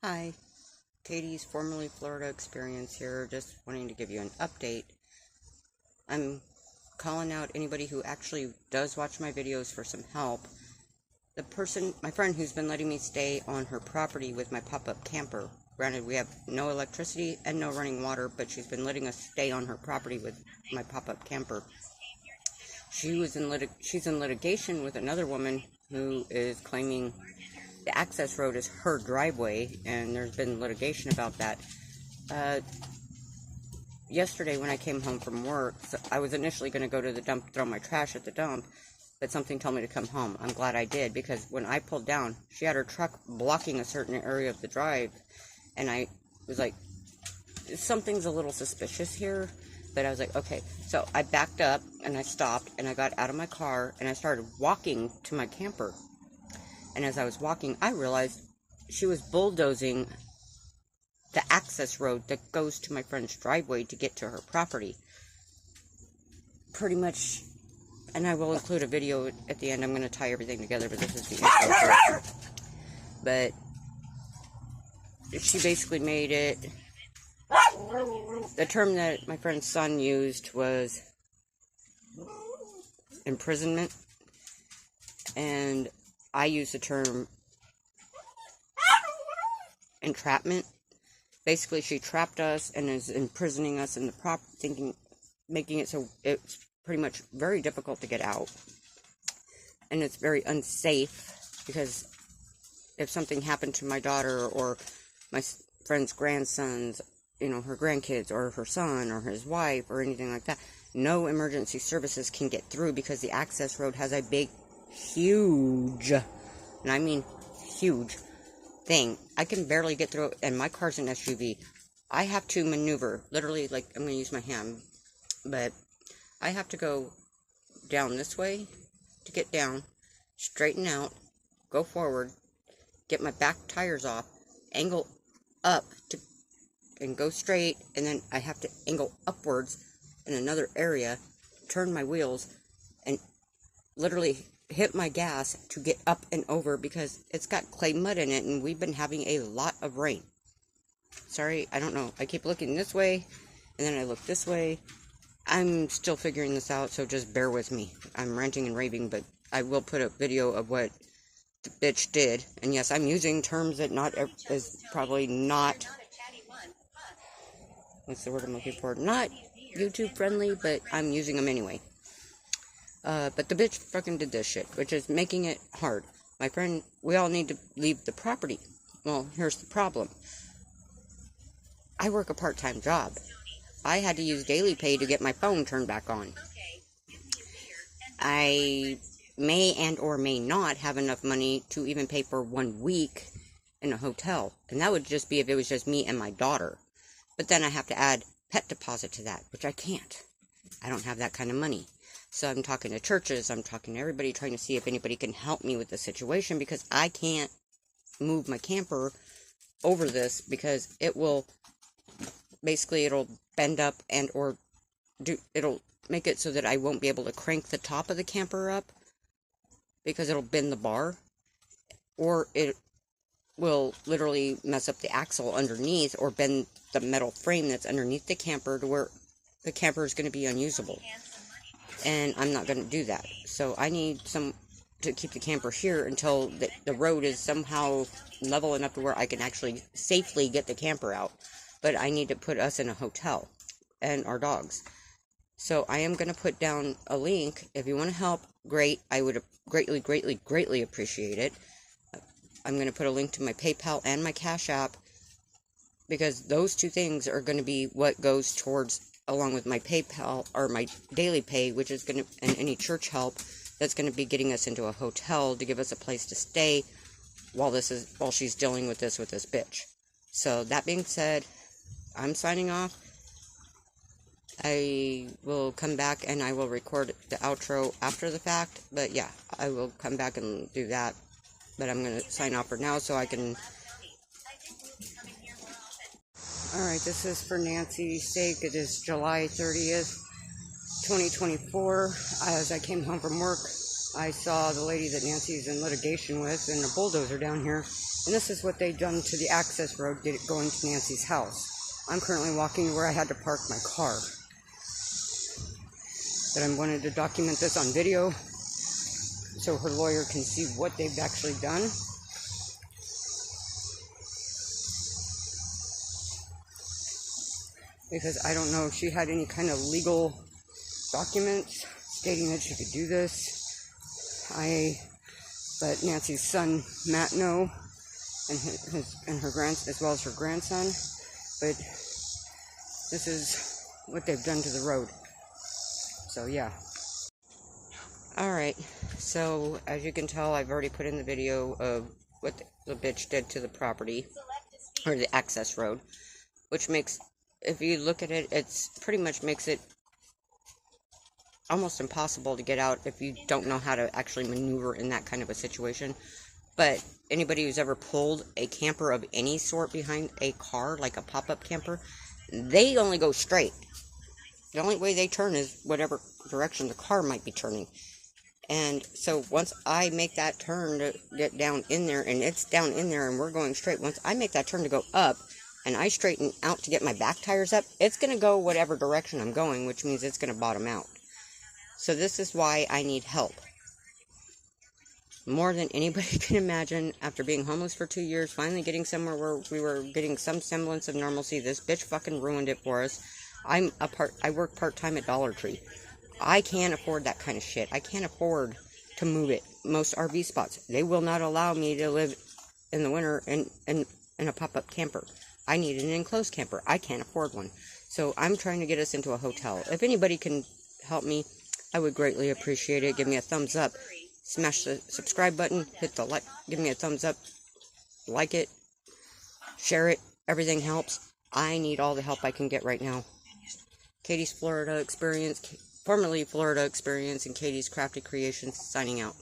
Hi, Katie's formerly Florida experience here, just wanting to give you an update. I'm calling out anybody who actually does watch my videos for some help. My friend who's been letting me stay on her property with my pop-up camper. Granted, we have no electricity and no running water, but she's been letting us stay on her property with my pop-up camper. She's in litigation with another woman who is claiming the access road is her driveway, and there's been litigation about that. Yesterday when I came home from work, I was initially going to go to the dump, throw my trash at the dump, but something told me to come home. I'm glad I did, because when I pulled down, she had her truck blocking a certain area of the drive, and I was like, something's a little suspicious here. But I was like, okay. So I backed up, and I stopped, and I got out of my car, and I started walking to my camper. And as I was walking, I realized she was bulldozing the access road that goes to my friend's driveway to get to her property. Pretty much, and I will include a video at the end. I'm going to tie everything together, but this is the intro. But she basically made it, the term that my friend's son used was imprisonment, and I use the term entrapment. Basically, she trapped us and is imprisoning us in the making it so it's pretty much very difficult to get out. And it's very unsafe, because if something happened to my daughter or my friend's grandsons, her grandkids or her son or his wife or anything like that, no emergency services can get through, because the access road has a big, huge, and I mean huge, thing. I can barely get through it, and my car's an SUV. I have to maneuver, literally, like, I'm going to use my hand, but I have to go down this way to get down, straighten out, go forward, get my back tires off, angle up and go straight, and then I have to angle upwards in another area, turn my wheels, and literally hit my gas to get up and over, because it's got clay mud in it, and we've been having a lot of rain. Sorry, I don't know. I keep looking this way, and then I look this way. I'm still figuring this out, so just bear with me. I'm ranting and raving, but I will put a video of what the bitch did. And yes, I'm using terms that is probably not, what's the word I'm looking for? Not YouTube friendly, but I'm using them anyway. But the bitch fucking did this shit, which is making it hard. My friend, we all need to leave the property. Well, here's the problem. I work a part-time job. I had to use daily pay to get my phone turned back on. I may and or may not have enough money to even pay for 1 week in a hotel. And that would just be if it was just me and my daughter. But then I have to add pet deposit to that, which I can't. I don't have that kind of money. So I'm talking to churches, I'm talking to everybody, trying to see if anybody can help me with the situation, because I can't move my camper over this, because it will, basically it'll bend up and or it'll make it so that I won't be able to crank the top of the camper up, because it'll bend the bar, or it will literally mess up the axle underneath, or bend the metal frame that's underneath the camper to where the camper is going to be unusable. And I'm not going to do that. So I need to keep the camper here until the road is somehow level enough to where I can actually safely get the camper out. But I need to put us in a hotel and our dogs. So I am going to put down a link. If you want to help, great. I would greatly, greatly, greatly appreciate it. I'm going to put a link to my PayPal and my Cash App, because those two things are going to be what goes towards, along with my PayPal or my daily pay, which is going to, and any church help, that's going to be getting us into a hotel to give us a place to stay while she's dealing with this bitch. So that being said, I'm signing off. I will come back and I will record the outro after the fact, but yeah, I will come back and do that. But I'm going to sign off for now so I can. Alright, this is for Nancy's sake. It is July 30th, 2024. As I came home from work, I saw the lady that Nancy's in litigation with and a bulldozer down here. And this is what they've done to the access road going to Nancy's house. I'm currently walking where I had to park my car. But I wanted to document this on video so her lawyer can see what they've actually done. Because I don't know if she had any kind of legal documents stating that she could do this. I let Nancy's son Matt know, and her grandson, as well as her grandson. But this is what they've done to the road. So yeah. Alright, so as you can tell, I've already put in the video of what the bitch did to the property, or the access road, which makes, if you look at it, it's pretty much makes it almost impossible to get out if you don't know how to actually maneuver in that kind of a situation. But anybody who's ever pulled a camper of any sort behind a car, like a pop-up camper, they only go straight. The only way they turn is whatever direction the car might be turning. And so once I make that turn to get down in there, and it's down in there and we're going straight, once I make that turn to go up, and I straighten out to get my back tires up, it's going to go whatever direction I'm going, which means it's going to bottom out. So this is why I need help. More than anybody can imagine, after being homeless for 2 years, finally getting somewhere where we were getting some semblance of normalcy, this bitch fucking ruined it for us. I work part-time at Dollar Tree. I can't afford that kind of shit. I can't afford to move it. Most RV spots, they will not allow me to live in the winter in a pop-up camper. I need an enclosed camper. I can't afford one. So I'm trying to get us into a hotel. If anybody can help me, I would greatly appreciate it. Give me a thumbs up. Smash the subscribe button. Hit the like. Give me a thumbs up. Like it. Share it. Everything helps. I need all the help I can get right now. Katie's Florida Experience, formerly Florida Experience, and Katie's Crafty Creations signing out.